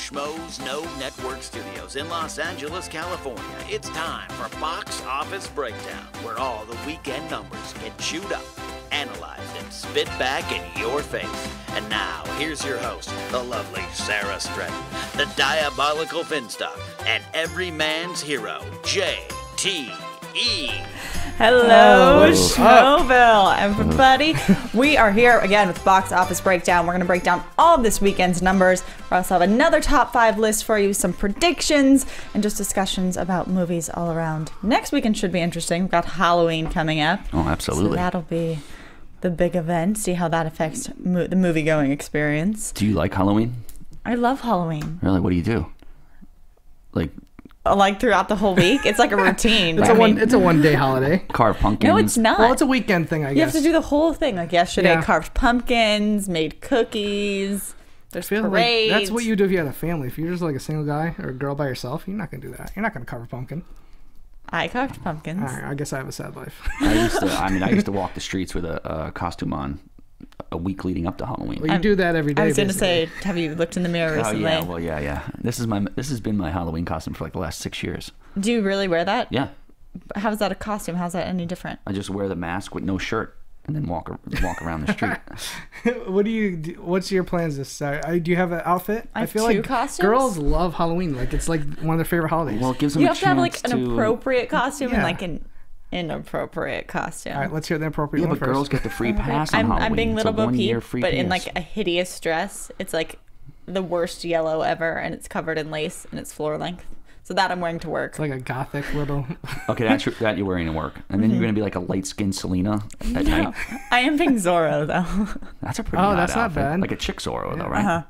Schmoes No Network Studios in Los Angeles, California, it's time for Box Office Breakdown, where all the weekend numbers get chewed up, analyzed, and spit back in your face. And now, here's your host, the lovely Sarah Stratton, the diabolical Finstock, and every man's hero, J.T.E. Hello, Schmoville, everybody. We are here again with Box Office Breakdown. We're going to break down all of this weekend's numbers. We also have another top 5 list for you, some predictions, and just discussions about movies all around. Next weekend should be interesting. We've got Halloween coming up. Oh, absolutely. So that'll be the big event. See how that affects the movie-going experience. Do you like Halloween? I love Halloween. Really? What do you do? Like throughout the whole week? It's like a routine. It's a one-day holiday. Carve pumpkins? No, it's not. Well, it's a weekend thing, I guess. You have to do the whole thing. Like yesterday, Yeah. carved pumpkins, made cookies. There's I feel like parades. that's what you do if you had a family. If you're just like a single guy or a girl by yourself, you're not going to do that. You're not going to carve a pumpkin. I carved pumpkins. All right, I guess I have a sad life. I used to walk the streets with a costume on a week leading up to Halloween. Well, you do that every day. I was going to basically. say, have you looked in the mirror Oh recently? yeah, well yeah. This has been my Halloween costume for like the last 6 years. Do you really wear that? Yeah, How's that a costume? How's that any different? I just wear the mask with no shirt and then walk around the street. What do you do? What's your plans this Saturday? Do you have an outfit? I have feel two like costumes. Girls love Halloween. Like it's like one of their favorite holidays. Well, it gives them You a have to have chance like an appropriate costume and Yeah. like an inappropriate costume. All right, let's hear the appropriate Yeah, one but first. girls get the free pass on I'm Halloween. being It's Little a Bo 1 year Peep, free but in pass. like a hideous dress. It's like the worst yellow ever, and it's covered in lace, and it's floor length. So that I'm wearing to work. It's like a gothic little. Okay, that you're wearing to work, and then you're gonna be like a light-skinned Selena at night. I am being Zorro though. That's a pretty. Oh, odd that's not outfit. bad. Like a chick Zorro, though, right? Uh-huh.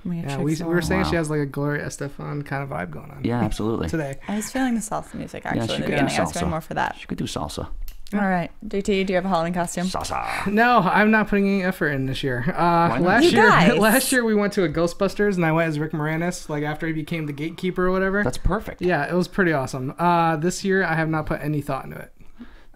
Yeah, we were saying Wow. she has like a Gloria Estefan kind of vibe going on. Yeah, absolutely. Today. I was feeling the salsa music actually she in the could do beginning. I was salsa. going more for that. She could do salsa. All right, DT, do you have a Halloween costume? Salsa. No, I'm not putting any effort in this year. not? Last You year, guys. last year we went to a Ghostbusters and I went as Rick Moranis, like after he became the gatekeeper or whatever. That's perfect. Yeah, it was pretty awesome. This year I have not put any thought into it.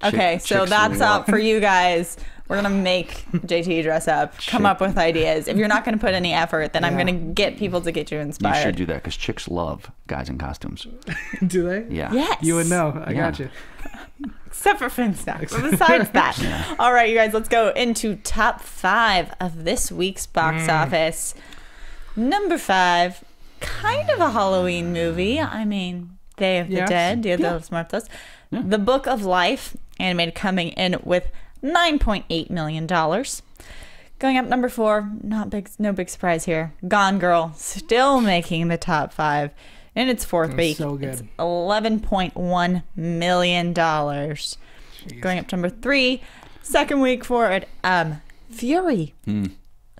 Okay, so Chicks that's really out love- for you guys. We're gonna make JT dress up, come up with ideas. If you're not gonna put any effort, then I'm Yeah. gonna get people to get you You inspired. should do that because chicks love guys in costumes. Do they? Yeah. Yes. You would know. I Yeah. got you. Except for Finstock. But besides that. All right, you guys, let's go into top 5 of this week's box office. Number 5, kind of a Halloween movie. I mean, Day of the Yes. Dead, Dia de Yeah. los Muertos. The Book of Life, animated, coming in with $9.8 million. Going up number 4, no big surprise here. Gone Girl, still making the top 5 in its 4th week. so good. It's $11.1 million. Going up to number 3, second week for it. Fury,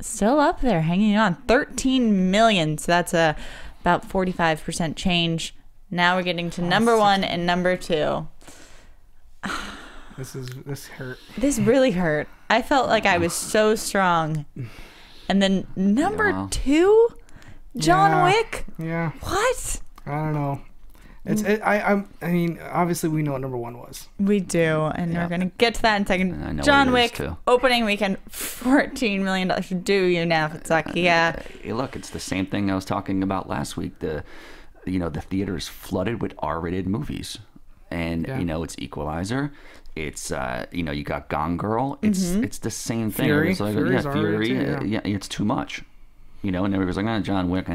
still up there, hanging on, 13 million. So that's about 45% change. Now we're getting to number 1 and number 2. This hurt. This really hurt. I felt like I was so strong. And then number Wow. 2, John Yeah. Wick. Yeah, What? I don't know. I mean, obviously we know what number 1 was. We do, and Yeah. we're gonna get to that in a I second. know John what it is, Wick too. opening weekend, $14 million. Do you now? It's like, yeah. Hey, look, it's the same thing I was talking about last week. The theater is flooded with R-rated movies, and Yeah. it's Equalizer. It's you got Gone Girl. It's the same thing. Fury. It's like, Fury's yeah, R-rated Fury. too, Yeah, it's too much. And everybody's like, John Wick.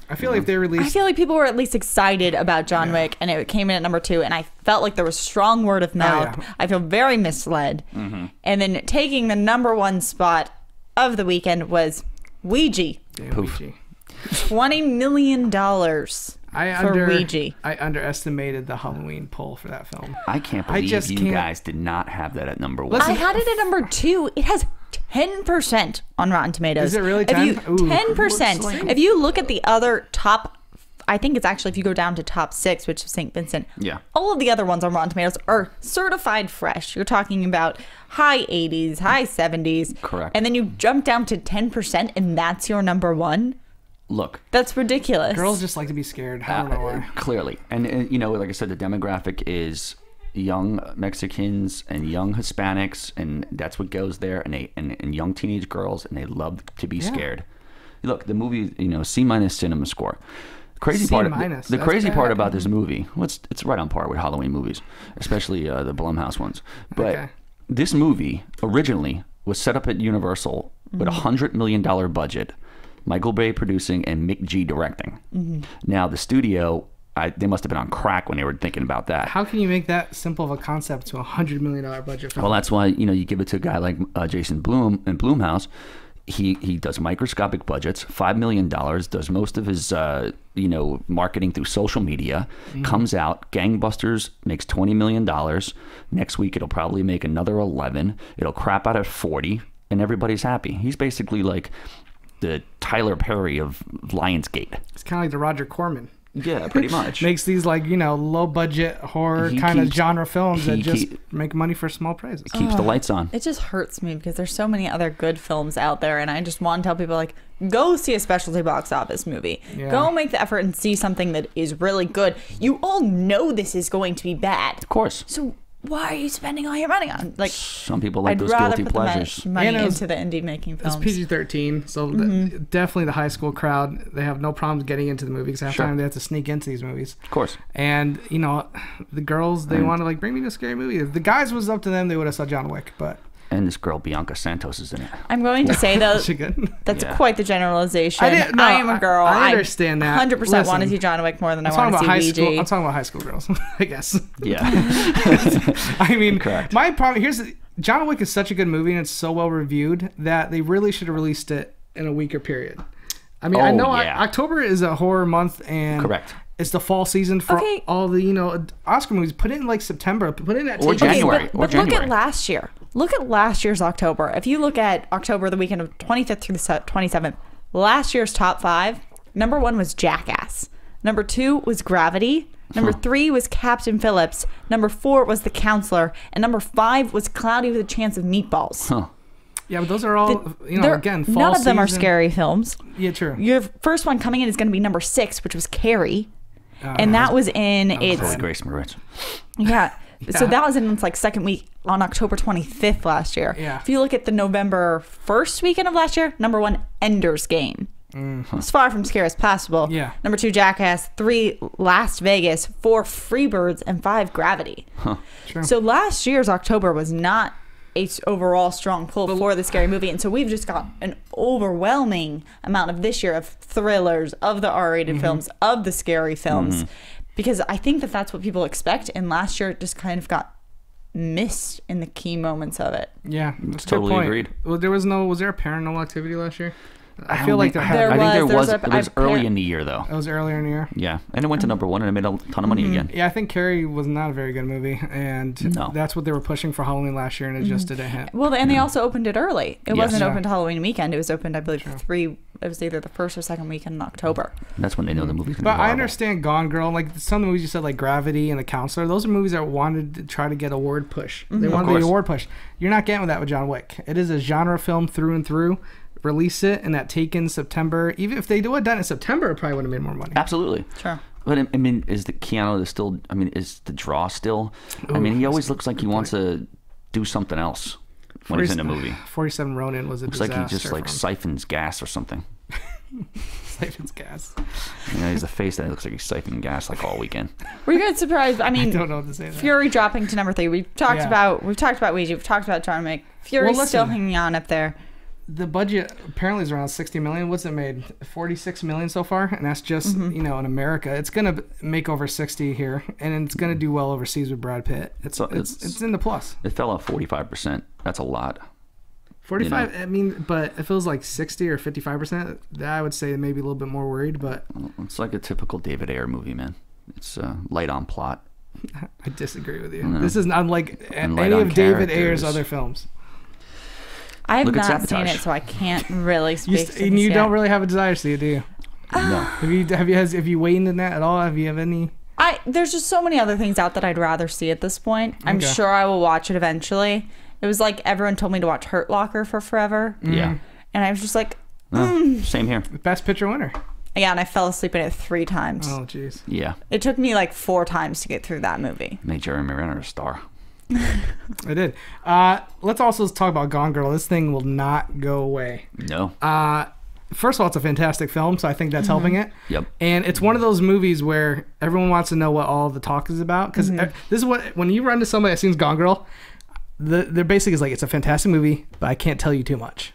I feel like if they I released. feel like people were at least excited about John Wick, and it came in at number 2, and I felt like there was strong word of mouth. yeah. I feel very misled. And then taking the number 1 spot of the weekend was Ouija. Damn, Poof. Ouija. $20 million for Ouija. I underestimated the Halloween pull for that film. I can't I believe just you can't- guys did not have that at number 1. I had it at number 2. It has 10% on Rotten Tomatoes. Is it really If you 10? Ooh. 10%. If you look at the other top, I think it's actually if you go down to top 6, which is St. Vincent. Yeah. All of the other ones on Rotten Tomatoes are certified fresh. You're talking about high 80s, high 70s. Correct. And then you jump down to 10%, and that's your number 1. Look, That's ridiculous. Girls just like to be scared. I don't know why. clearly, and like I said, the demographic is young Mexicans and young Hispanics, and that's what goes there, and young teenage girls, and they love to be scared. Look, the movie, C- cinema score. Crazy C-. part. The That's crazy part bad. about this movie, well, it's right on par with Halloween movies, especially the Blumhouse ones. But Okay. this movie originally was set up at Universal with a $100 million budget, Michael Bay producing and Mick G directing. Now the studio, they must have been on crack when they were thinking about that. How can you make that simple of a concept to $100 million budget film? Well, that's why you give it to a guy like Jason Blum and Blumhouse. He does microscopic budgets, $5 million, does most of his marketing through social media, comes out, gangbusters, makes $20 million. Next week it'll probably make another 11. It'll crap out at 40, and everybody's happy. He's basically like the Tyler Perry of Lionsgate. It's kind of like the Roger Corman. Yeah, pretty much. Makes these low budget horror He kind of keeps- genre films that he just keep- make money for small prices. Keeps the lights on. It just hurts me because there's so many other good films out there, and I just want to tell people, like, go see a specialty box office movie. Yeah. Go make the effort and see something that is really good. You all know this is going to be bad. Of course. So why are you spending all your money on? Like, Some people like I'd those rather guilty put the pleasures. money And it was- into the indie making It's films. PG-13, so definitely the high school crowd, they have no problems getting into the movies. Half the Sure. time they have to sneak into these movies. Of course. And, the girls, they want to, bring me to a scary movie. If the guys was up to them, they would have saw John Wick, but... And this girl, Bianca Santos, is in it. I'm going to say, though, Is she good? that's Yeah. quite the generalization. No, I am a girl. I understand that. 100% want to Listen, see John Wick more than I I'm talking want to about see high school. Ouija. I'm talking about high school girls, I guess. Yeah. I mean, Correct. my problem John Wick is such a good movie and it's so well reviewed that they really should have released it in a weeker period. I mean, I Oh, know yeah. October is a horror month and Correct. it's the fall season for Okay. all the Oscar movies. Put it in September. Put it in that Or tape. January. Okay, or but look January. at last year. Look at last year's October. If you look at October, the weekend of 25th through the 27th, last year's top 5, number 1 was Jackass. Number 2 was Gravity. Number 3 was Captain Phillips. Number 4 was The Counselor. And number 5 was Cloudy with a Chance of Meatballs. Huh. Yeah, but those are all, They're- again, fall none of them are season. scary films. Yeah, true. Your first one coming in is going to be number 6, which was Carrie. And that was in its... Holy Grace Moritz. Yeah. So Yeah. that was in its second week on October 25th last year. Yeah. If you look at the November 1st weekend of last year, number 1, Ender's Game. As far from scary as possible. Yeah. Number 2, Jackass. 3, Las Vegas. 4, Freebirds. And 5, Gravity. True. So last year's October was not a overall strong pull for the scary movie. And so we've just got an overwhelming amount of this year of thrillers, of the R-rated films, of the scary films. Because I think that that's what people expect. And last year it just kind of got missed in the key moments of it. Yeah, that's a good Totally point. agreed. Well, was there a Paranormal Activity last year? I don't feel like think- there There I think there was was. a- It was I- early in the year, though. That was earlier in the year. Yeah. And it went to number 1 and it made a ton of money again. Yeah, I think Carrie was not a very good movie, and No. that's what they were pushing for Halloween last year, and it just didn't hit. Well, and they also opened it early. It Yes. wasn't Yeah. open to Halloween weekend. It was opened, I believe, it was either the first or second weekend in October. That's when they know the movie's going to be But I horrible. understand Gone Girl, like some of the movies you said, like Gravity and The Counselor. Those are movies that wanted to try to get award push. They wanted the course. award push. You're not getting that with John Wick. It is a genre film through and through. Release it in that Taken September. Even if they do it done in September, it probably would have made more money. Absolutely. Sure. But I mean, is the Keanu still? I mean, is the draw still? I mean, he always looks like he wants to do something else when he's in a movie. 47 Ronin was a Looks disaster. like he just like for him. siphons gas or something. Siphons gas. You know, he's a face that looks like he's siphoning gas like all weekend. Were you guys surprised? I I mean, don't know what to say. to that. Fury dropping to number 3. We've talked Yeah. about Ouija. We've talked about John Wick. Fury's Well, still listen. hanging on up there. The budget apparently is around 60 million. What's it made? 46 million so far, and that's just in America. It's gonna make over 60 here, and it's gonna do well overseas with Brad Pitt. It's in the plus. It fell off 45%. That's a lot. 45. I mean, but it feels like 60 or 55%. I would say maybe a little bit more worried, but It's like a typical David Ayer movie, man. It's light on plot. I disagree with you. No. This is not like And any light of on David Ayer's characters. other films. I have Look at not seen Sabotage. it, so I can't really You, speak to and this you yet. don't really have a desire to see it, do you? No. Have you weighed in that at all? Have you have any? There's just so many other things out that I'd rather see at this point. I'm Okay. sure I will watch it eventually. It was like everyone told me to watch Hurt Locker for forever. Yeah. And I was just like, Same here. Best Picture winner. yeah, and I fell asleep in it 3 times. Oh, jeez. Yeah. It took me like 4 times to get through that movie. Made Jeremy Renner a star. I did. Let's also talk about Gone Girl. This thing will not go away. No. first of all, it's a fantastic film, so I think that's helping it. Yep. And it's one of those movies where everyone wants to know what all the talk is about, because this is what, when you run to somebody that seen Gone Girl, they're basically is like, it's a fantastic movie, but I can't tell you too much.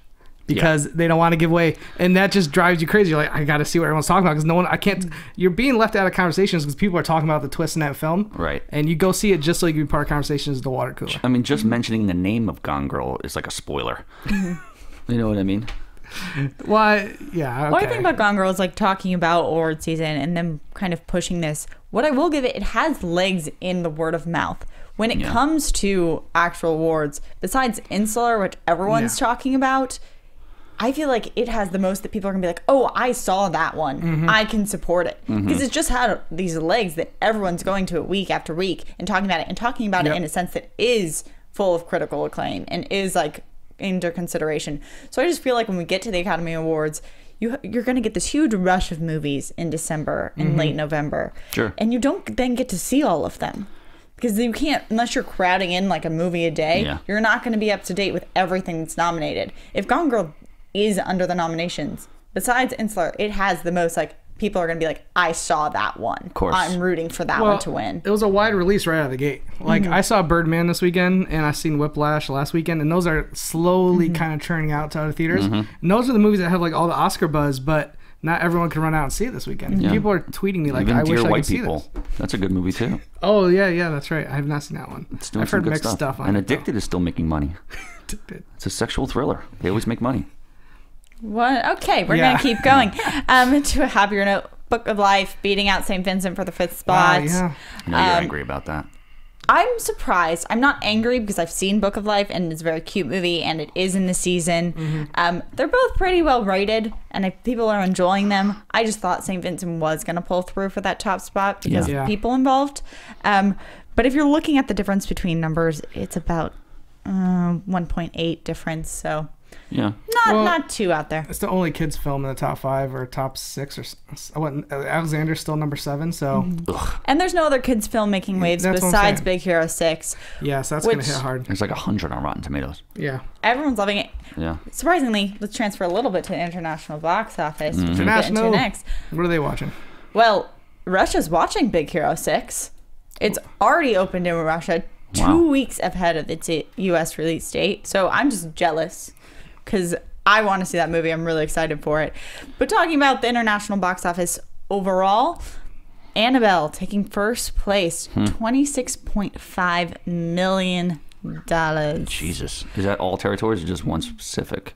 Because they don't want to give away, and that just drives you crazy. You're like, I got to see what everyone's talking about, because no one, I can't. You're being left out of conversations because people are talking about the twist in that film, right? And you go see it just so you can be part of conversations at the water cooler. I mean, just mentioning the name of Gone Girl is like a spoiler. You know what I mean? Why? Yeah. Okay. What I think about Gone Girl is like talking about award season and then kind of pushing this. What I will give it, it has legs in the word of mouth. When it comes to actual awards, besides Insular, which everyone's talking about, I feel like it has the most that people are going to be like, oh, I saw that one. I can support it. Because it's just had these legs that everyone's going to it week after week and talking about it it in a sense that is full of critical acclaim and is like under consideration. So I just feel like when we get to the Academy Awards, you're going to get this huge rush of movies in December and late November. Sure. And you don't then get to see all of them. Because you can't, unless you're crowding in like a movie a day, you're not going to be up to date with everything that's nominated. If Gone Girl is under the nominations, besides Insular, it has the most, like, people are going to be like, I saw that one. Of course. I'm rooting for that one to win. It was a wide release right out of the gate. Like, I saw Birdman this weekend, and I seen Whiplash last weekend, and those are slowly kind of churning out to other theaters. And those are the movies that have, like, all the Oscar buzz, but not everyone can run out and see it this weekend. People are tweeting me, like, even I wish I White could see People. this. That's a good movie, too. Oh, yeah, that's right. I have not seen that one. It's doing I've some heard good mixed stuff on and it. And Addicted is still making money. It's a sexual thriller. They always make money. What? Okay, we're going to keep going. To a happier note, Book of Life beating out St. Vincent for the 5th spot. Wow, No, you're angry about that. I'm surprised. I'm not angry because I've seen Book of Life and it's a very cute movie and it is in the season. They're both pretty well rated and people are enjoying them. I just thought St. Vincent was going to pull through for that top spot because of people involved. But if you're looking at the difference between numbers, it's about 1.8 difference. So not too out there. It's the only kids film in the top 5 or top 6 or Alexander's still number 7, so and there's no other kids film making waves besides Big Hero 6. Yes, that's gonna hit hard. There's like 100 on Rotten Tomatoes. Everyone's loving it. Yeah, surprisingly, let's transfer a little bit to international box office, which we'll get International. into next. What are they watching? Well, Russia's watching Big Hero 6. It's already opened in Russia 2 weeks ahead of its US release date, so I'm just jealous because I want to see that movie. I'm really excited for it. But talking about the international box office overall, Annabelle taking first place, $26.5 million. Jesus. Is that all territories or just one specific?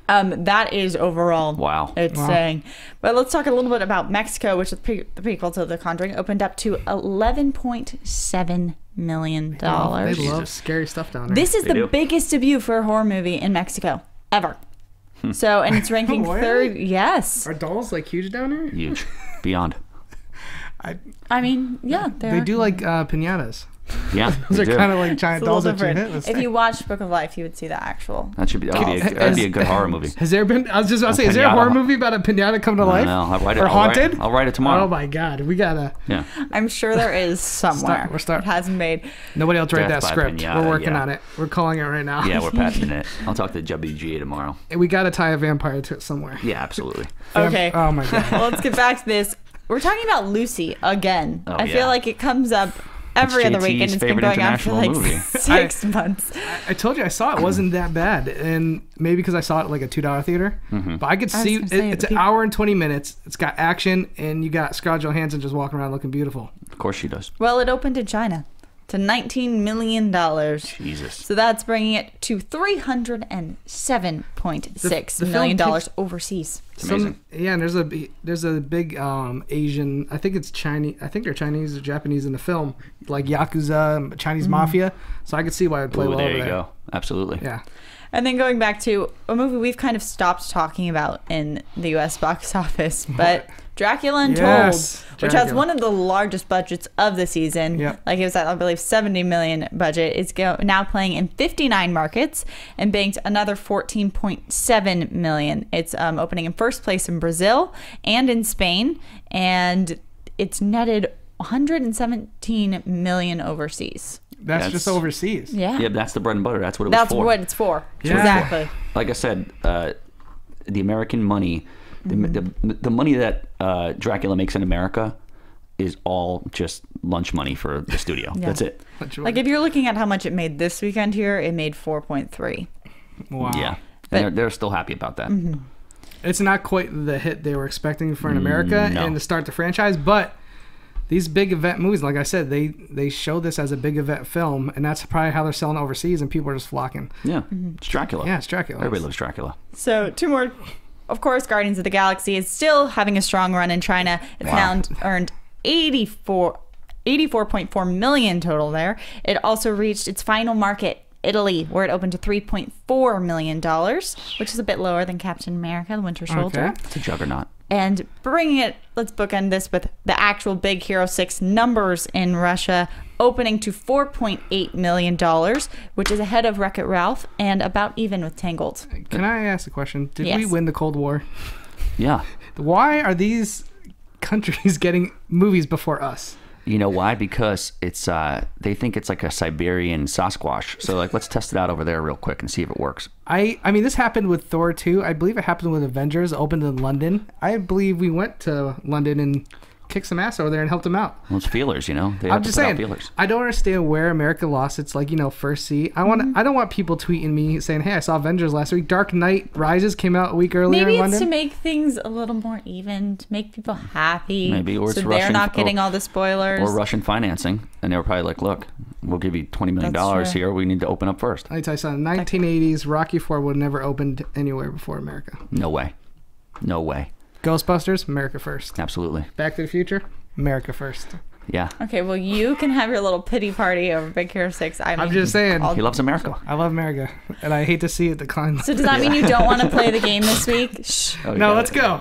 That is overall. Wow. It's saying. But let's talk a little bit about Mexico, which is the prequel to The Conjuring, opened up to $11.7 million. They love scary stuff down there. This is the biggest debut for a horror movie in Mexico ever. So, and it's ranking third. Yes. Are dolls like huge down there? Huge. Beyond. I mean, yeah. They do like pinatas. Yeah. Those are kind of like giant dolls that you hit. If you watch Book of Life, you would see the actual. That'd be a good horror movie. Has there been? I was just about to say, is there a horror movie about a pinata come to life? No, I'll write it. Or haunted? I'll write it tomorrow. Oh my God, we gotta. Yeah. I'm sure there is somewhere. It hasn't made. Nobody else write that Death by script. Pinata, We're working on it. We're calling it right now. Yeah, we're patching it. I'll talk to WGA tomorrow. We gotta tie a vampire to it somewhere. Yeah, absolutely. Okay. Oh my God. Well, let's get back to this. We're talking about Lucy again. I feel like it comes up every other week, and it's been going on for like 6 months. I told you I saw it wasn't that bad, and maybe because I saw it at like a $2 theater, but I could see it's an hour and 20 minutes. It's got action, and you got Scarlett Johansson just walking around looking beautiful. Of course she does. Well, it opened in China to $19 million. Jesus. So that's bringing it to $307.6 million overseas. It's amazing. And there's a big Asian, I think it's Chinese, I think they're Chinese or Japanese in the film, like Yakuza, Chinese Mafia. So I could see why it would play well over there. There you go. Absolutely. Yeah. And then going back to a movie we've kind of stopped talking about in the U.S. box office, but Dracula Untold, which has one of the largest budgets of the season. Like it was at, I believe, $70 million budget. It's now playing in 59 markets and banked another $14.7 million. It's opening in first place in Brazil and in Spain, and it's netted $117 million overseas. That's just overseas. Yeah. Yeah, that's the bread and butter. That's what it was for. That's what it's for. Yeah. Exactly. Like I said, the American money, the money that Dracula makes in America is all just lunch money for the studio. Yeah. That's it. Like if you're looking at how much it made this weekend here, it made 4.3. Wow. Yeah. But- And they're still happy about that. It's not quite the hit they were expecting for in America No. and to start the franchise, but these big event movies, like I said, they show this as a big event film, and that's probably how they're selling overseas, and people are just flocking. Yeah. It's Dracula. Yeah, it's Dracula. Everybody loves Dracula. So 2 more. Of course, Guardians of the Galaxy is still having a strong run in China. It's Wow. now earned 84.4 million total there. It also reached its final market, Italy, where it opened to $3.4 million, which is a bit lower than Captain America, the Winter Soldier. Okay. It's a juggernaut. And bringing it, let's bookend this with the actual Big Hero 6 numbers in Russia, opening to $4.8 million, which is ahead of Wreck-It Ralph and about even with Tangled. Can I ask a question? Did Yes. we win the Cold War? Yeah. Why are these countries getting movies before us? You know why? Because it's they think it's like a Siberian Sasquatch. So like, let's test it out over there real quick and see if it works. I mean, this happened with Thor 2. I believe it happened with Avengers, opened in London. I believe we went to London and kicked some ass over there and helped them out. Well, it's feelers, you know. They I'm have to just put out saying, feelers. I don't understand where America lost its, like, first seat. I don't want people tweeting me saying, hey, I saw Avengers last week. Dark Knight Rises came out a week earlier Maybe in it's London. to make things a little more even, to make people happy. Maybe, or it's so they're Russian- not getting or- all the spoilers. Or Russian financing, and they were probably like, "Look, we'll give you $20 million That's true. here. We need to open up first." I tell you something, 1980s, Rocky IV would have never opened anywhere before America. No way, no way. Ghostbusters, America first. Absolutely, Back to the Future, America first. yeah. Okay, well, you can have your little pity party over Big Hero 6. I'm just saying, He loves America. I love America, and I hate to see it decline. So does that mean you don't want to play the game this week? Shh. Oh, No, yeah. let's go.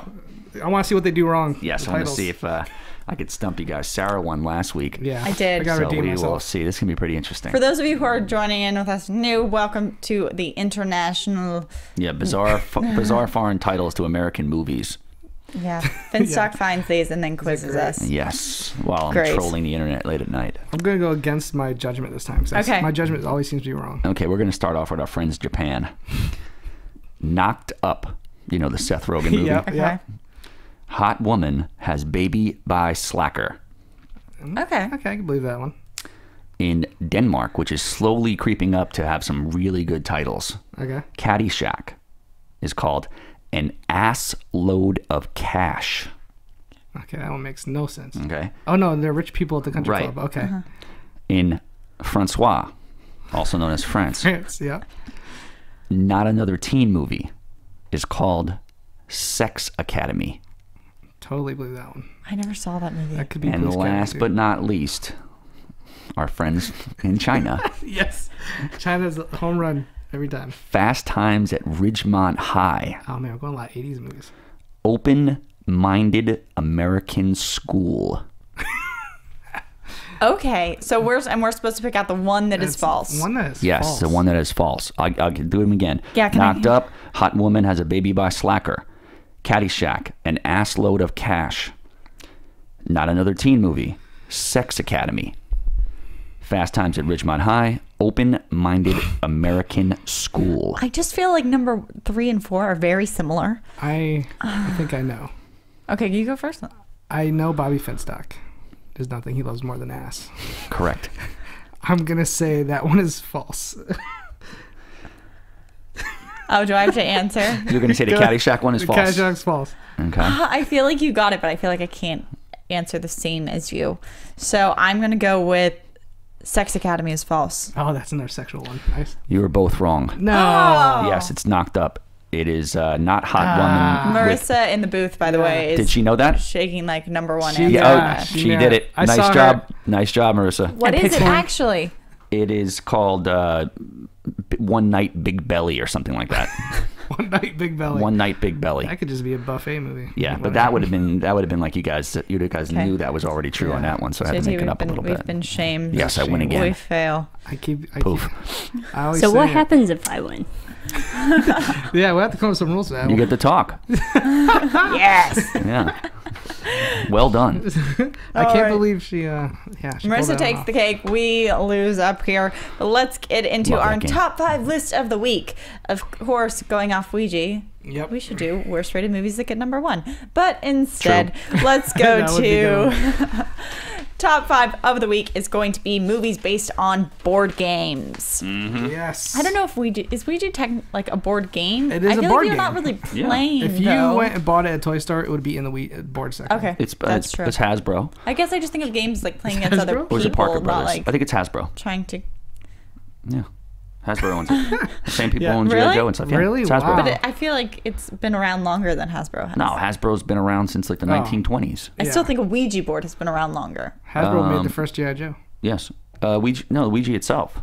I want to see what they do wrong. Yes, The I want to titles. see if I could stump you guys. Sarah won last week. Yeah, I did. I got to So redeem we will myself. see. This can be pretty interesting. For those of you who are joining in with us new, welcome to the international. Yeah, bizarre foreign titles to American movies. Yeah, Finstock finds these and then quizzes us. Yes, while I'm Great. trolling the internet late at night. I'm going to go against my judgment this time. 'Cause Okay. My judgment always seems to be wrong. Okay, we're going to start off with our friends Japan. Knocked Up, you know, the Seth Rogen movie. Yep. Okay. Yeah. Hot woman has baby by slacker. Okay. Okay, I can believe that one. In Denmark, which is slowly creeping up to have some really good titles. Okay. Caddyshack is called An Ass Load of Cash. Okay, that one makes no sense. Okay. Oh, no, they're rich people at the country Right. club. Okay. In Francois, also known as France, France, yeah. not another teen movie, is called Sex Academy. Totally believe that one. I never saw that movie. That could be And Police last Academy, but too. not least, our friends in China. Yes. China's a home run every time. Fast Times at Ridgemont High. Oh, man, I'm going a lot of 80s movies. Open-minded American School. Okay, so we're supposed to pick out the one that is That's false. One that is Yes, false. the one that is false. I'll do them again. Yeah, can I- Knocked Up, Hot Woman Has a Baby by Slacker. Caddyshack, An Ass Load of Cash. Not Another Teen Movie. Sex Academy. Fast Times at Ridgemont High. Open-minded American School. I just feel like number 3 and 4 are very similar. I think I know. Okay, you go first. I know Bobby Finstock. There's nothing he loves more than ass. Correct. I'm going to say that one is false. Oh, do I have to answer? You're going to say the Caddyshack one is false. Caddyshack's false. Okay. I feel like you got it, but I feel like I can't answer the same as you. So I'm going to go with Sex Academy is false. Oh, that's another sexual one. Nice. You were both wrong. No. Oh. Yes, it's Knocked Up. It is not Hot Woman. with- Marissa in the booth, by the way, is Did she know that? shaking like number one She- answer. Yeah, Yeah, oh, she she knew did it. it. I Nice saw job. her. Nice job, Marissa. What I is picked it one. actually? It is called One Night Big Belly or something like that. One Night Big Belly. One Night Big Belly. That could just be a buffet movie. Yeah, but that would have been like you guys Okay. knew that was already true on Yeah. that one, so I had to JT, make it we've up a been, little we've bit. been shamed. Yes, I win We again. fail. I Poof. always So say what it. happens if I win? Yeah, we'll have to come up with some rules for that You one. get to talk. Yes. Yeah. Well done. I can't Alright. believe she, she pulled Marissa that takes off. the cake. We lose up here. But let's get into Love our that game. top 5 list of the week. Of course, going off Ouija, Yep. We should do worst rated movies that get number 1. But instead, let's go That would be good. to top 5 of the week is going to be movies based on board games. Yes. I don't know if is Ouija like a board game? It is I a feel board like you're not game. really Yeah. playing. If you though. went and bought it at a toy store, it would be in the board section. Okay, It's true. It's Hasbro. I guess I just think of games like playing against other Hasbro? people, Or is it Parker not Brothers? like I think it's Hasbro. trying to. Yeah. Hasbro owns it. The same people Yeah. own G.I. Really? Joe and stuff. Yeah, Really? it's Hasbro. Wow. But I feel like it's been around longer than Hasbro has. No, Hasbro's been around since like the 1920s. I still Yeah. think a Ouija board has been around longer. Hasbro made the first G.I. Joe. Yes. Ouija itself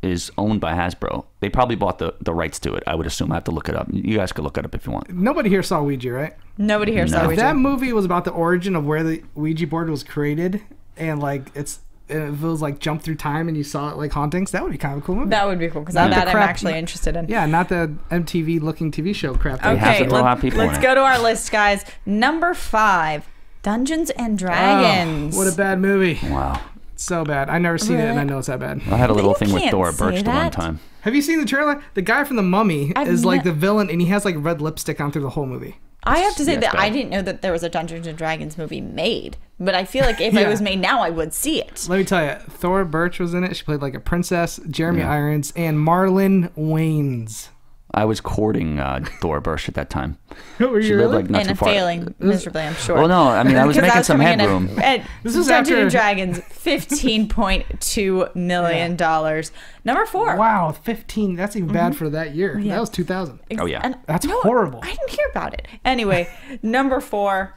is owned by Hasbro. They probably bought the rights to it, I would assume. I have to look it up. You guys could look it up if you want. Nobody here saw Ouija, right? Nobody here saw No. If Ouija. that movie was about the origin of where the Ouija board was created, and like if it was like jump through time and you saw it like hauntings, that would be kind of a cool movie. That would be cool because Not the that I'm crap- actually interested in. Yeah, not the MTV looking TV show crap. They have Okay, to throw out people in let's it. go to our list, guys. Number 5, Dungeons and Dragons. Oh, what a bad movie. Wow. It's so bad. I never seen it, and I Really? know it's that bad. I had a little You thing with can't Thora say Birch the one that. time. Have you seen the trailer? The guy from The Mummy I've is like ne- the villain, and he has like red lipstick on through the whole movie. I have to say Yeah, that it's I bad. didn't know that there was a Dungeons and Dragons movie made, but I feel like if Yeah. it was made now, I would see it. Let me tell you, Thora Birch was in it. She played like a princess. Jeremy Yeah. Irons and Marlon Wayans. I was courting Thora Birch at that time. Were She you lived really? like not too And far. failing miserably, I'm sure. Well, no, I mean I was Because making some coming in headroom. At This was Dungeons after- and Dragons, $15.2 million. Number 4. Wow, 15. That's even bad for that year. Yeah. That was 2000. Oh, yeah. And- That's horrible. I didn't hear about it. Anyway, number 4,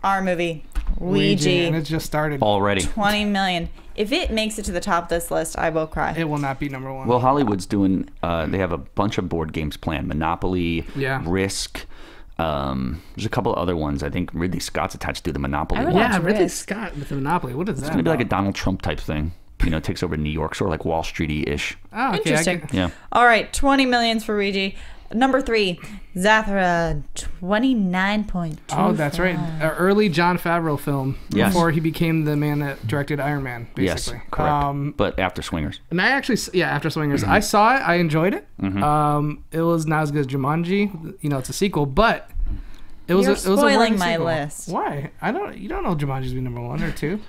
our movie, Ouija. And it just started. Already. 20 million. If it makes it to the top of this list, I will cry. It will not be number 1. Well, Hollywood's doing. They have a bunch of board games planned. Monopoly, Yeah. Risk. There's a couple of other ones. I think Ridley Scott's attached to the Monopoly I would one. watch yeah, Ridley Risk. Scott with the Monopoly. What is that? It's gonna be like a about? Donald Trump type thing. You know, takes over New York, sort of like Wall Streety ish. Oh, okay. Interesting. Yeah. All right, 20 millions for Ouija. Number 3, Zathra, 29.2. Oh, that's right. An early Jon Favreau film Yes. before he became the man that directed Iron Man, basically. Yes, correct. But after Swingers. And I actually, after Swingers, I saw it. I enjoyed it. It was not as good as Jumanji. You know, it's a sequel, but it was. You're It was a spoiling worthy my sequel. list. Why? You don't know Jumanji's be number 1 or 2.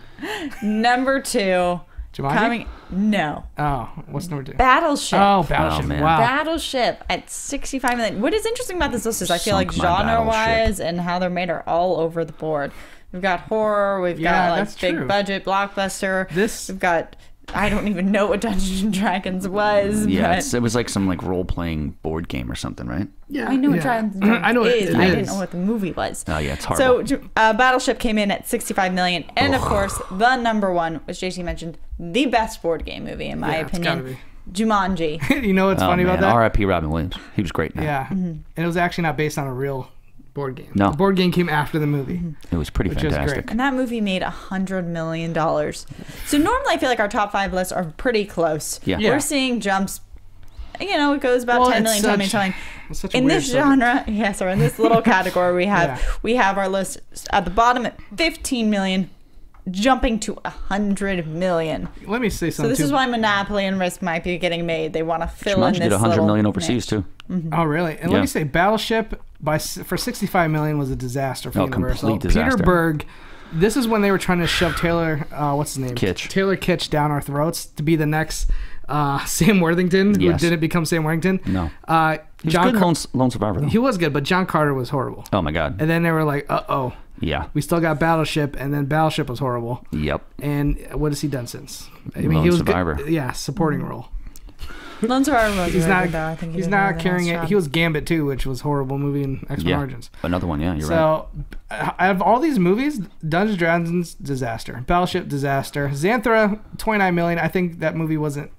Number 2, Jumanji. no, Oh, what's number 2? Battleship. Oh, Battleship. man. Wow. Battleship at 65 million. What is interesting about this list is I feel like Sunk my genre-wise and how they're made are all over the board. We've got horror, we've Yeah, got like that's big true. budget blockbuster. This- We've got I don't even know what Dungeons and Dragons was. Yeah, but it was like some like role playing board game or something, right? Yeah, I know what yeah. Dungeons and Dragons I know what is. it I is. didn't know what the movie was. Oh yeah, it's So horrible. Battleship came in at 65 million, and of course, the number 1, which JC mentioned, the best board game movie in my Yeah, it's gotta opinion, Jumanji. You know what's Oh, funny man. about that? R.I.P. Robin Williams. He was great. Man. Yeah, and it was actually not based on a real board game. No. The board game came after the movie. It was pretty Which is fantastic. great. And that movie made $100 million. So normally I feel like our top 5 lists are pretty close. Yeah. Yeah. We're seeing jumps. You know, it goes about Well, 10 it's million, such- 10 million. It's such a In weird this subject. genre, yes, or in this little category, Yeah. we have our list at the bottom at 15 million, jumping to 100 million. Let me say So something. this too. is why Monopoly and Risk might be getting made. They want to fill in Jumanji this did 100 little million overseas niche. too. Oh, really? And Yeah. let me say, Battleship for 65 million was a disaster for Oh, Universal. complete disaster. Peter Berg. This is when they were trying to shove Taylor, what's his name? Kitsch. Taylor Kitsch down our throats to be the next Sam Worthington, who Yes. didn't become Sam Worthington. No. He was John good Car- lone survivor though. He was good, but John Carter was horrible. Oh my god. And then they were like, uh-oh, Yeah. we still got Battleship, and then Battleship was horrible. Yep. And what has he done since? I Lone he was Survivor. Good, yeah, supporting role. Lone Survivor was He's really not. good, though. I think he He's did a not really carrying nice it. job. He was Gambit too, which was a horrible movie in X-Men Yeah. Origins. Another one. Yeah, you're right. So, out of all these movies, Dungeons and Dragons disaster, Battleship disaster, Xanthra 29 million. I think that movie wasn't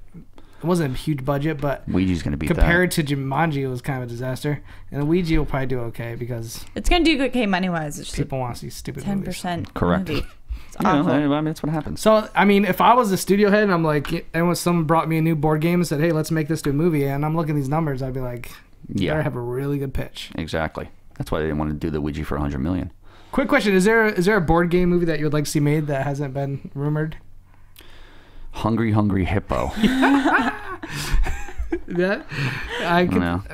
a huge budget, but Ouija's gonna beat compared to Jumanji, it was kind of a disaster. And Ouija will probably do okay because It's going to do good game money-wise. It's just people want to see stupid a movies. 10% Correct. movie. It's that. You know, awful. I mean, that's what happens. So, I mean, if I was a studio head and I'm like, and when someone brought me a new board game and said, hey, let's make this to a movie, and I'm looking at these numbers, I'd be like, you Yeah. better have a really good pitch. Exactly. That's why they didn't want to do the Ouija for 100 million. Quick question: Is there a board game movie that you would like to see made that hasn't been rumored? Hungry Hippo. Yeah, I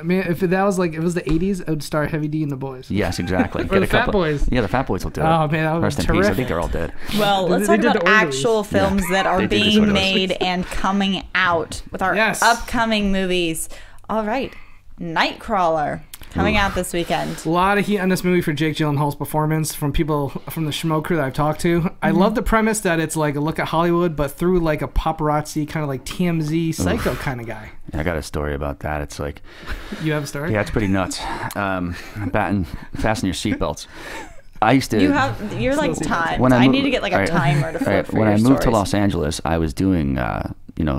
mean, if that was like, it was the 80s, I would star Heavy D and the Boys. Yes, exactly. Or the Fat Boys. Yeah, the Fat Boys will do it. Oh, man, that would Rest be in peace. I terrific. think they're all dead. Well, let's They talk did about the Orderlies. actual films that are They did the being Orderlies. made and coming out with our upcoming movies. All right, Nightcrawler coming out this weekend. A lot of heat on this movie for Jake Gyllenhaal's performance from people from the Schmo crew that I've talked to. I love the premise that it's like a look at Hollywood, but through like a paparazzi kind of like TMZ psycho kind of guy. I got a story about that. It's like, You have a story? yeah, it's pretty nuts. Fasten your seatbelts. I used to. You're like timed. When I mo- need to get like a all right, timer to all flip right, for when your I moved to stories. Los Angeles, I was doing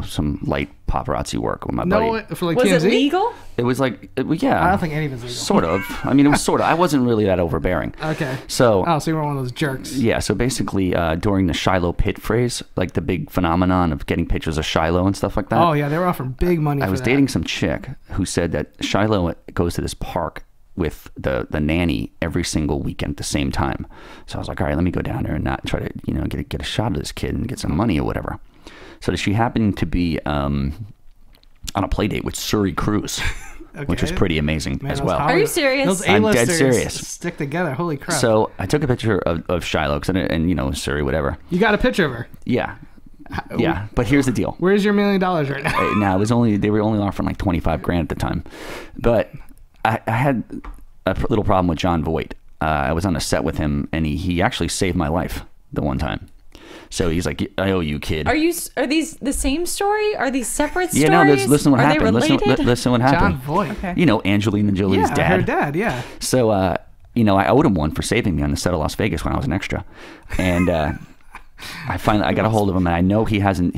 some light paparazzi work with my buddy. No, for like Was TMZ? it legal? It was like, yeah. I don't think any of it's legal. Sort of. I mean, it was sort of. I wasn't really that overbearing. Okay. So. Oh, so you were one of those jerks. Yeah, so basically during the Shiloh pit phrase, like the big phenomenon of getting pictures of Shiloh and stuff like that. Oh, yeah, they were offering big money I for was that. dating some chick who said that Shiloh goes to this park with the nanny every single weekend at the same time. So I was like, all right, let me go down there and not try to get a shot of this kid and get some money or whatever. So she happened to be on a play date with Surrey Cruz, which was pretty amazing as well. Are you serious? Those I'm dead A-listers serious. stick together. Holy crap. So I took a picture of Shiloh and Surrey, whatever. You got a picture of her. Yeah. Yeah, but here's the deal. Where's your $1 million right now? Now they were only offering like $25,000 at the time, but I had a little problem with John Voight. I was on a set with him, and he actually saved my life the one time. So he's like, "I owe you, kid." Are these the same story? Are these separate stories? Yeah, no. Listen, what Are happened. They related? Listen, what John happened. Voight. Okay. Angelina Jolie's Yeah, dad. her dad, yeah. So, I owed him one for saving me on the set of Las Vegas when I was an extra, and I got a hold of him, and I know he hasn't.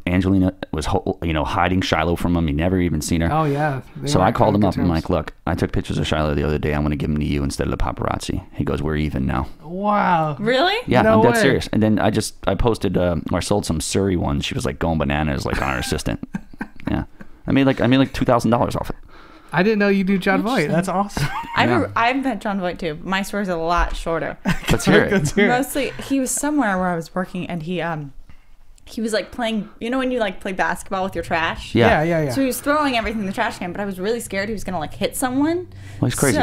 Angelina was hiding Shiloh from him. He never even seen her. Oh, yeah. So I called him up and I'm like, look, I took pictures of Shiloh the other day. I'm going to give them to you instead of the paparazzi. He goes, we're even now. Wow. Really? Yeah, No I'm dead way. serious. And then I posted or sold some Surrey ones. She was like going bananas like on her assistant. Yeah. I made like $2,000 off it. I didn't know you knew John Voight. That's awesome. I've met John Voight too. My story's a lot shorter. Let's hear it. Let's hear it. Mostly, he was somewhere where I was working, and he was like playing. You know when you like play basketball with your trash? Yeah. Yeah. So he was throwing everything in the trash can, but I was really scared he was gonna like hit someone. Well, he's crazy.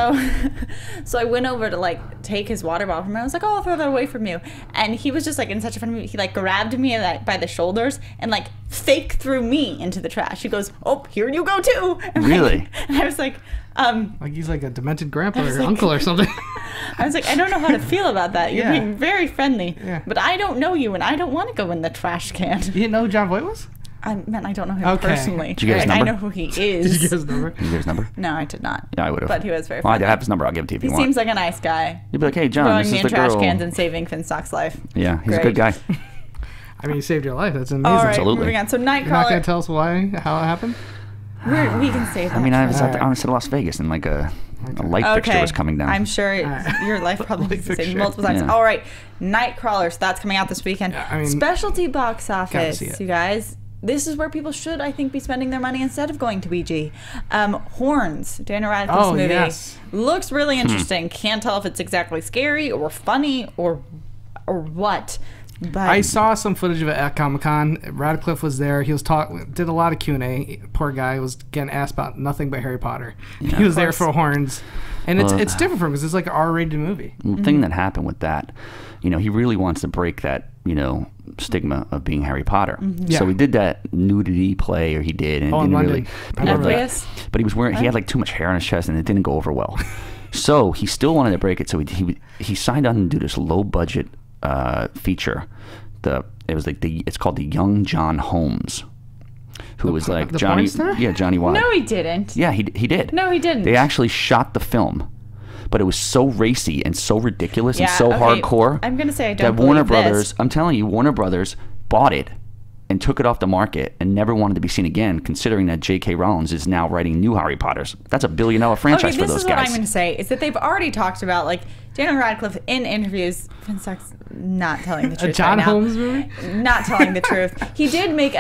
So I went over to like take his water bottle from him. I was like, "Oh, I'll throw that away from you." And he was just like in such a funny mood. He like grabbed me by the shoulders and like fake threw me into the trash. He goes, "Oh, here you go too." And, Really? and I was like, Like he's like a demented grandpa or like- uncle or something. I was like, I don't know how to feel about that. You're Yeah. being very friendly, Yeah. but I don't know you, and I don't want to go in the trash can. You didn't know who John Voight was? I meant I don't know him Okay. personally. Did you get his Like, I number? know who he Did you is. get his number? Can you get his number? No, I did not. Yeah, I would have. But he was very Well, I funny. have his number. I'll give it to you if He you want. seems like a nice guy. You'd be like, hey, John, Throwing this me is in the trash girl. cans and saving Finstock's life. Yeah, he's a Great. good guy. I mean, he saved your life. That's amazing. All right, Absolutely. moving on. So You're not going to Nightcrawler, tell us how it happened? we can save that. I mean, I was for- at on set of Las Vegas, and like a light fixture was coming down. I'm sure your life probably Light needs to save fixture. multiple times. Yeah. All right, Nightcrawler. So that's coming out this weekend. Yeah, I mean, Specialty box office, see it. you guys. This is where people should, I think, be spending their money instead of going to Ouija. Horns, Daniel Radcliffe's Oh, movie. yes. Looks really interesting. Can't tell if it's exactly scary or funny or what. But I saw some footage of it at Comic-Con. Radcliffe was there. He was did a lot of Q&A. Poor guy was getting asked about nothing but Harry Potter. He was there for horns. And it's different from him because it's like an R-rated movie. The thing that happened with that, he really wants to break that, stigma of being Harry Potter. Yeah. So he did that nudity play, or he did, and it Oh, in didn't London. really. I remember that. Nephrius? But he was wearing. He had like too much hair on his chest, and it didn't go over well. So he still wanted to break it. So he signed on to do this low budget feature. It's called the Young John Holmes, who was like the Johnny. porn star? Yeah, Johnny Watt. no, he didn't. Yeah, he did. No, he didn't. They actually shot the film, but it was so racy and so ridiculous and Yeah, so okay. hardcore. I'm gonna say I don't that Warner believe this. Brothers. I'm telling you, Warner Brothers bought it and took it off the market and never wanted to be seen again. Considering that J.K. Rowling is now writing new Harry Potters, that's $1 billion franchise for this those is what I'm guys. going to say is that they've already talked about like Daniel Radcliffe in interviews. Finstock's not telling the truth. A John right now. Holmes movie? Not telling the truth. He did make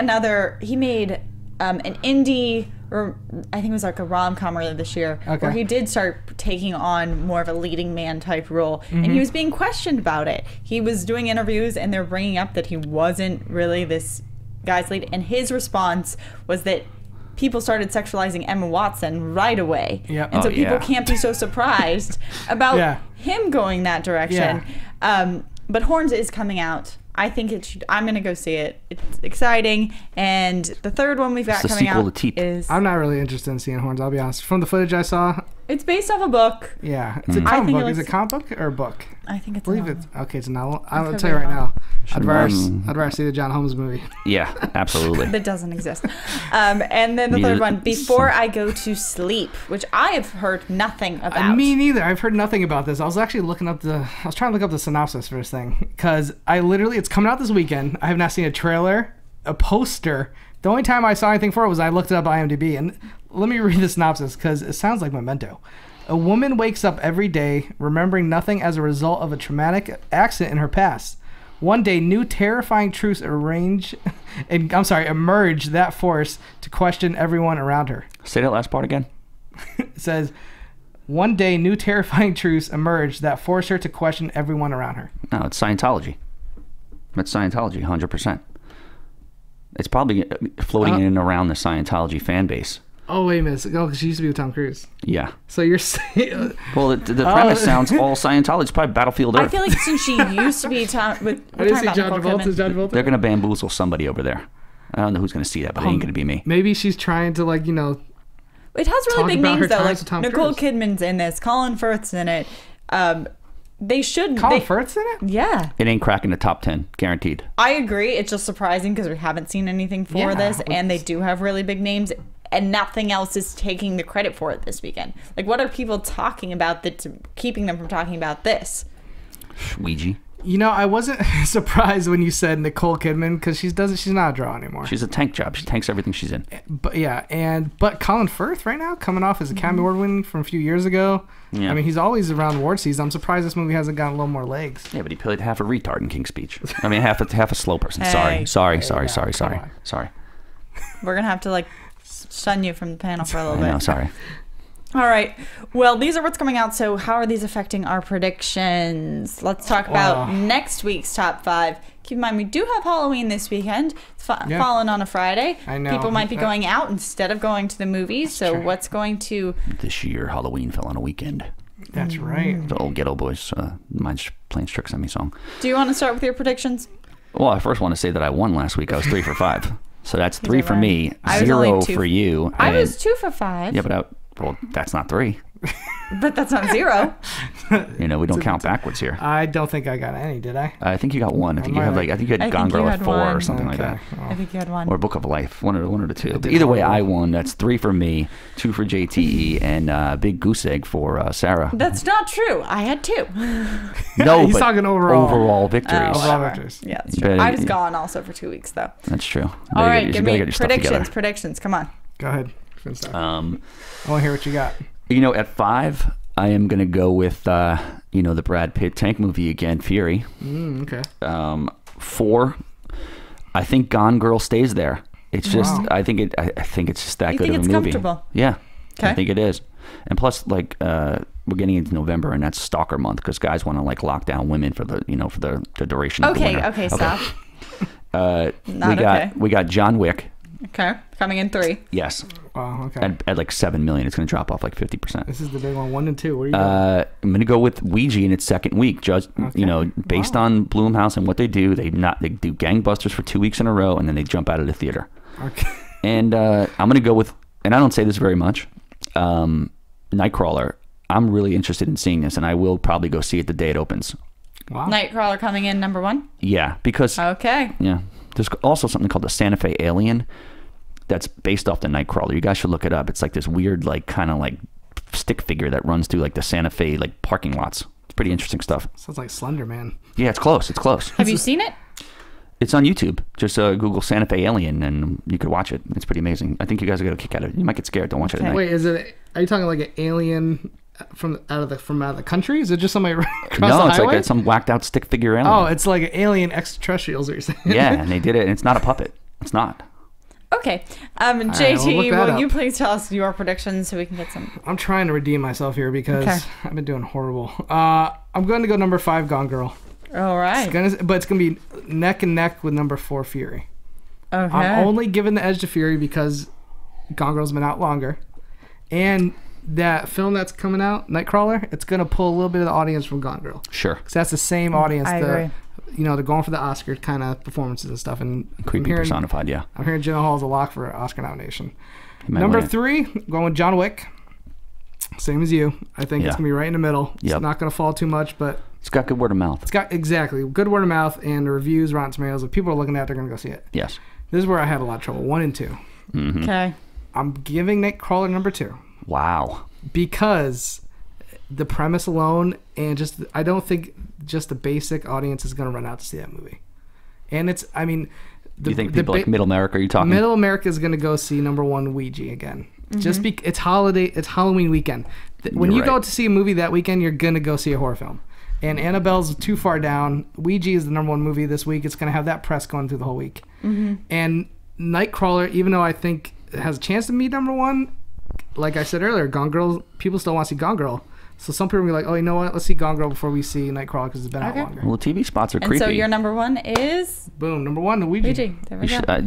He made an indie, or I think it was like a rom-com earlier this year, Okay. where he did start taking on more of a leading man type role, Mm-hmm. and he was being questioned about it. He was doing interviews, and they're bringing up that he wasn't really this guy's lead, and his response was that people started sexualizing Emma Watson right away. Yep. And so Oh, people yeah. can't be so surprised about him going that direction. But Horns is coming out. I think it should. I'm gonna go see it. It's exciting. And the third one we've got It's the coming sequel out to Teep. is. I'm not really interested in seeing Horns, I'll be honest. From the footage I saw, It's based off a book. yeah, it's a I comic think book. it Is it looks- a comic book or a book? I think it's. I believe a it's novel. okay. It's a novel. I'll could tell be you right wrong. now. I'd rather see the John Holmes movie. Yeah, absolutely. That doesn't exist. And then the Neither- third one, Before I Go to Sleep, which I have heard nothing about. Me neither. I've heard nothing about this. I was actually I was trying to look up the synopsis for this thing because it's coming out this weekend. I have not seen a trailer, a poster. The only time I saw anything for it was I looked it up on IMDb. And let me read the synopsis because it sounds like Memento. A woman wakes up every day remembering nothing as a result of a traumatic accident in her past. One day, new terrifying truths emerge that force to question everyone around her. Say that last part again. It says, one day, new terrifying truths emerge that force her to question everyone around her. No, it's Scientology. That's Scientology, 100%. It's probably floating in and around the Scientology fan base. Oh, wait a minute. Oh, 'cause she used to be with Tom Cruise. Yeah. So you're saying... Well, the premise sounds all Scientology. It's probably Battlefield Earth. I feel like since she used to be with I we're didn't talking see about John Nicole Travolta. Is Kidman. John Travolta? They're going to bamboozle somebody over there. I don't know who's going to see that, but it ain't going to be me. Maybe she's trying to, It has talk really big about her names though. times Like with Tom Nicole Cruise. Kidman's in this. Colin Firth's in it. They should. Colin Firth's in it? Yeah, It ain't cracking the top 10, guaranteed. I agree. It's just surprising because we haven't seen anything for Yeah, this, and they do have really big names, and nothing else is taking the credit for it this weekend. Like, what are people talking about that's keeping them from talking about this? Ouija. I wasn't surprised when you said Nicole Kidman because she's not a draw anymore. She's a tank job. She tanks everything she's in. But Colin Firth right now coming off his Academy Award win from a few years ago. Yeah. I mean, he's always around award season. I'm surprised this movie hasn't gotten a little more legs. Yeah, but he played half a retard in King's Speech. I mean, half a slow person. Hey. Sorry. on. We're gonna have to shun you from the panel for a little I bit. know, sorry. All right. Well, these are what's coming out. So how are these affecting our predictions? Let's talk about next week's top 5. Keep in mind, we do have Halloween this weekend. It's falling on a Friday. I know. People might be going out instead of going to the movies. So what's going to... This year, Halloween fell on a weekend. That's right. The old Ghetto Boys, Mine's Playing Tricks on Me song. Do you want to start with your predictions? Well, I first want to say that I won last week. I was 3 for 5. So that's 3 for right? me, I was 0 only 2 for you. I and- was 2 for 5. Yeah, but that's not 3. But that's not 0. We don't count backwards here. I don't think I got any, did I? I think you got 1. I think you had might I think you I had Gone think you Girl at had 4 or 1. something like that. I think you had 1. Or Book of Life, one or the two. But either way, I won. That's 3 for me, 2 for JTE, and big goose egg for Sarah. That's not true. I had 2. No, He's but talking overall. overall victories. Overall whatever. victories. Yeah, that's You true. better- I was gone also for 2 weeks, though. That's true. All right, You give better me get your stuff together. predictions. Come on. Go ahead. Finstock. I Um, want to hear what you got. At 5, I am going to go with, the Brad Pitt tank movie again, Fury. Okay. 4, I think Gone Girl stays there. It's just, Wow. I think it's just that You good think of a it's movie. comfortable? Yeah. I Okay. think it is. And plus, we're getting into November, and that's Stalker Month because guys want to lock down women for the the duration of the winter. Okay, stop. We got John Wick. Okay, coming in 3. Yes, Wow. Okay. at 7 million, it's going to drop off 50%. This is the big one. 1 and 2. What are you doing? I'm going to go with Ouija in its second week. Just based on Blumhouse and what they do, they do gangbusters for 2 weeks in a row, and then they jump out of the theater. Okay. And I'm going to go with, and I don't say this very much, Nightcrawler. I'm really interested in seeing this, and I will probably go see it the day it opens. Wow. Nightcrawler coming in number 1. Yeah, because Okay. there's also something called the Santa Fe Alien that's based off the Nightcrawler. You guys should look it up. It's like this weird, kind of stick figure that runs through the Santa Fe parking lots. It's pretty interesting stuff. Sounds like Slender Man. Yeah, it's close. It's close. Have you seen it? It's on YouTube. Just Google Santa Fe Alien, and you could watch it. It's pretty amazing. I think you guys are gonna get a kick out of it. You might get scared. Don't watch it at night. Wait, are you talking like an alien from out of the country? Is it just somebody across No, the it's highway? like some whacked out stick figure alien. Oh, it's like an alien extraterrestrials. What you're saying? Yeah, and they did it, and it's not a puppet. It's not. Okay. we'll look JT, that will up. you please tell us your predictions so we can get some... I'm trying to redeem myself here because Okay. I've been doing horrible. I'm going to go number 5, Gone Girl. All right. But it's going to be neck and neck with number 4, Fury. Okay. I'm only giving the edge to Fury because Gone Girl's been out longer, and that film that's coming out, Nightcrawler, it's gonna pull a little bit of the audience from Gone Girl. Sure. Because that's the same audience. I agree. They're going for the Oscar kind of performances and stuff. And Creepy personified, yeah. I'm hearing Gyllenhaal's a lock for an Oscar nomination. He might Number win it. 3, going with John Wick. Same as you. I think it's Yeah. gonna be right in the middle. It's Yep. not gonna fall too much, but It's got good word of mouth. it's got exactly good word of mouth and the reviews, Rotten Tomatoes. If people are looking at it, they're gonna go see it. Yes. This is where I had a lot of trouble. 1 and 2. Okay. I'm giving Nightcrawler number 2 Wow. because the premise alone and I don't think just the basic audience is gonna run out to see that movie. And Do you think people like Middle America? Are you talking? Middle America is going to go see number 1 Ouija again. Just it's Halloween weekend. When You're you go right. to see a movie that weekend, you're going to go see a horror film. And Annabelle's too far down. Ouija is the number 1 movie this week. It's going to have that press going through the whole week. And Nightcrawler, even though I think it has a chance to meet number 1, like I said earlier, Gone Girl, people still want to see Gone Girl. So some people will be like, oh, you know what? Let's see Gone Girl before we see Nightcrawler because it's been out longer. Well, TV spots are And creepy. so your number 1 is Boom. Number 1, the Ouija. Ouija. There we You, go.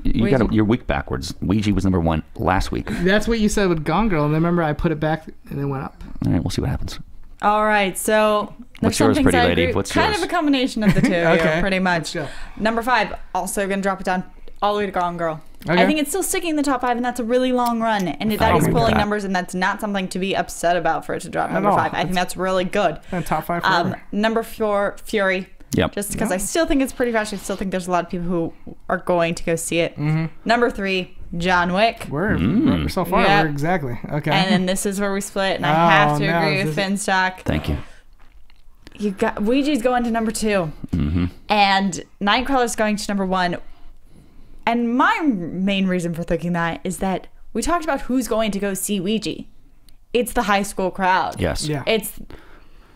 you Ouija. got your week backwards. Ouija was number 1 last week. That's what you said with Gone Girl. And then remember I put it back and it went up. All right, we'll see what happens. All right, so there's What's some yours, things pretty I lady? agree- What's kind yours? of a combination of the two, Okay, yeah, pretty much. let's go. Number 5, also gonna drop it down all the way to Gone Girl. Okay. I think it's still sticking in the top 5, and that's a really long run, and that is agree with pulling that. numbers, and that's not something to be upset about for it to drop At number all. 5. I think that's really good. And top 5 forever. Number 4, Fury. Yep. Just because I still think it's pretty fresh. I still think there's a lot of people who are going to go see it. Number 3, John Wick. We're so far. Yeah. We're exactly okay. And then this is where we split, and I Oh, have to no, agree with this Finstock. Thank you. You got Ouija's going to number 2, and Nightcrawler's going to number 1. And my main reason for thinking that is that we talked about who's going to go see Ouija. It's the high school crowd. Yes. Yeah. It's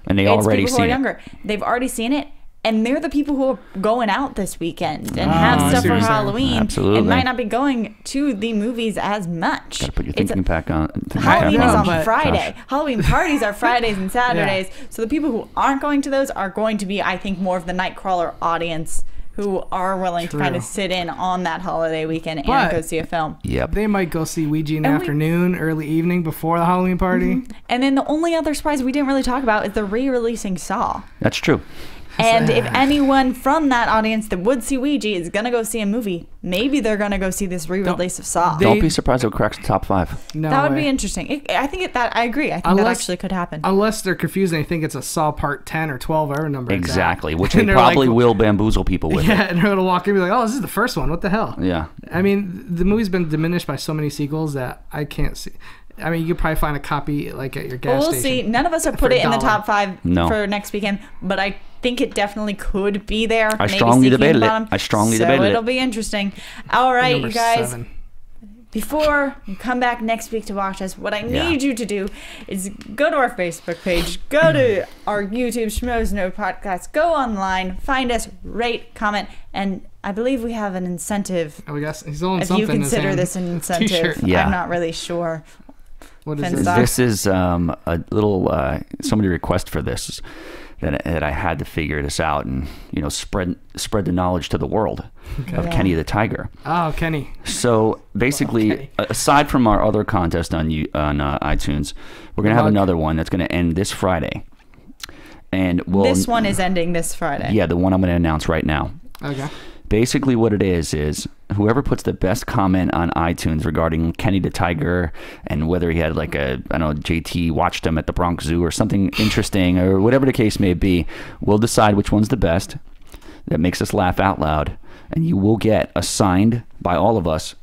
And they it's already people who are seen it. younger. They've already seen it, and they're the people who are going out this weekend and I have see stuff what for you're saying. Halloween. Absolutely. And might not be going to the movies as much. Gotta put your It's thinking pack on. Halloween Yeah, is on but- Friday. Gosh. Halloween parties are Fridays and Saturdays. So the people who aren't going to those are going to be, I think, more of the Nightcrawler audience who are willing to kind of sit in on that holiday weekend and But- go see a film. Yep. They might go see Ouija in the And we- afternoon, early evening before the Halloween party. And then the only other surprise we didn't really talk about is the re-releasing Saw. That's true. And if anyone from that audience that would see Ouija is going to go see a movie, maybe they're going to go see this re-release of Saw. Don't be surprised if it cracks the top 5. No that would way. be interesting. I think I agree. I think that Unless- actually could happen. Unless they're confused and they think it's a Saw Part 10 or 12, whatever number. it's at. Exactly. Which And they they're probably like- will bamboozle people with Yeah, it. and they're gonna walk in and be like, "Oh, this is the first one. What the hell?" Yeah. I mean, the movie's been diminished by so many sequels that I can't see. I mean, you could probably find a copy like at your gas Well, we'll see. station. None of us have For put a it in the dollar. top 5 No. for next weekend, but I think it definitely could be there. I Maybe strongly sneaking debated it. bottom. I strongly so debated it. it'll be interesting. All right, Number you guys. 7. Before you come back next week to watch us, what I Yeah. need you to do is go to our Facebook page, go to our YouTube Schmoes No Podcast, go online, find us, rate, comment, and I believe we have an incentive. Oh, we got. He's holding If something you in his consider hand. this an It's a t-shirt. incentive, Yeah. I'm not really sure. What is Finstock. this? This is a little somebody request for this that I had to figure this out and spread the knowledge to the world of Yeah. Kenny the Tiger. Oh, Kenny. So basically, Okay. aside from our other contest on iTunes, we're gonna have Mug. another one that's gonna end this Friday, and This one is ending this Friday. yeah, the one I'm gonna announce right now. Okay. Basically, what it is whoever puts the best comment on iTunes regarding Kenny the Tiger and whether he had like JT watched him at the Bronx Zoo or something interesting or whatever the case may be, we'll decide which one's the best that makes us laugh out loud, and you will get a signed by all of us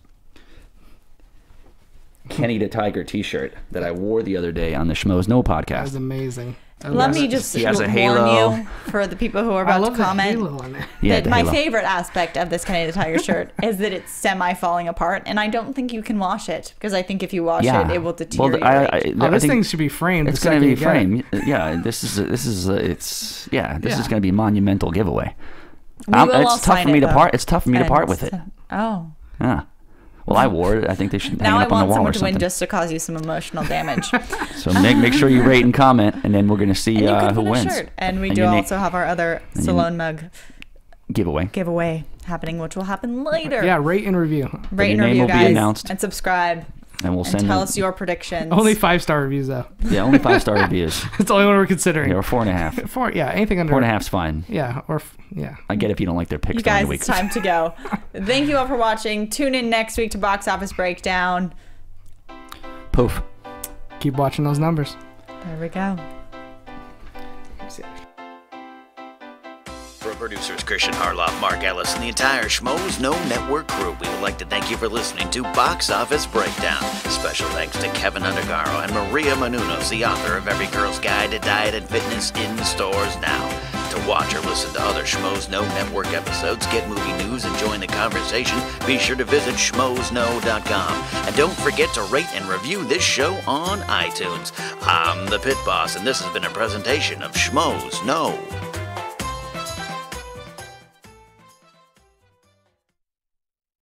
Kenny the Tiger t-shirt that I wore the other day on the Schmoes No That was podcast. amazing. Let me just He has a warn halo. you for the people who are I about love to the comment. halo on there. Yeah, That the my halo. favorite aspect of this Kenny the Tiger shirt is that it's semi falling apart, and I don't think you can wash it because I think if you wash Yeah. it will Well, deteriorate. Oh, this think thing should be framed. it's the going to be second you get it. framed. Yeah, this is is Yeah. going to be a monumental giveaway. We will all It's tough sign for me it, to though. part. It's tough for me to And part with it. Oh. Yeah. Well, I wore it. I think they should hang Now it I up on the want wall or someone to win something. just to cause you some emotional damage. So make sure you rate and comment, and then we're going to see And you could who win a wins. shirt. And we And do your name- also have our other your Salone mug. giveaway happening, which will happen later. Yeah, rate and review. Rate and your name review, will be guys, announced. and subscribe. And we'll And send tell them- us your predictions. Only 5-star reviews though. Yeah, only 5-star reviews. It's the only one we're considering. Yeah, or 4.5. 4, yeah, anything under 4.5's fine. Yeah, yeah. I get if you don't like their picks You during guys, the week. it's time to go. Thank you all for watching. Tune in next week to Box Office Breakdown. Poof. Keep watching those numbers. There we go. For producers Christian Harloff, Mark Ellis, and the entire Schmoes Know Network crew, we would like to thank you for listening to Box Office Breakdown. Special thanks to Kevin Undergaro and Maria Menounos, the author of Every Girl's Guide to Diet and Fitness in stores now. To watch or listen to other Schmoes Know Network episodes, get movie news, and join the conversation, be sure to visit schmoesknow.com. And don't forget to rate and review this show on iTunes. I'm the Pit Boss, and this has been a presentation of Schmoes Know.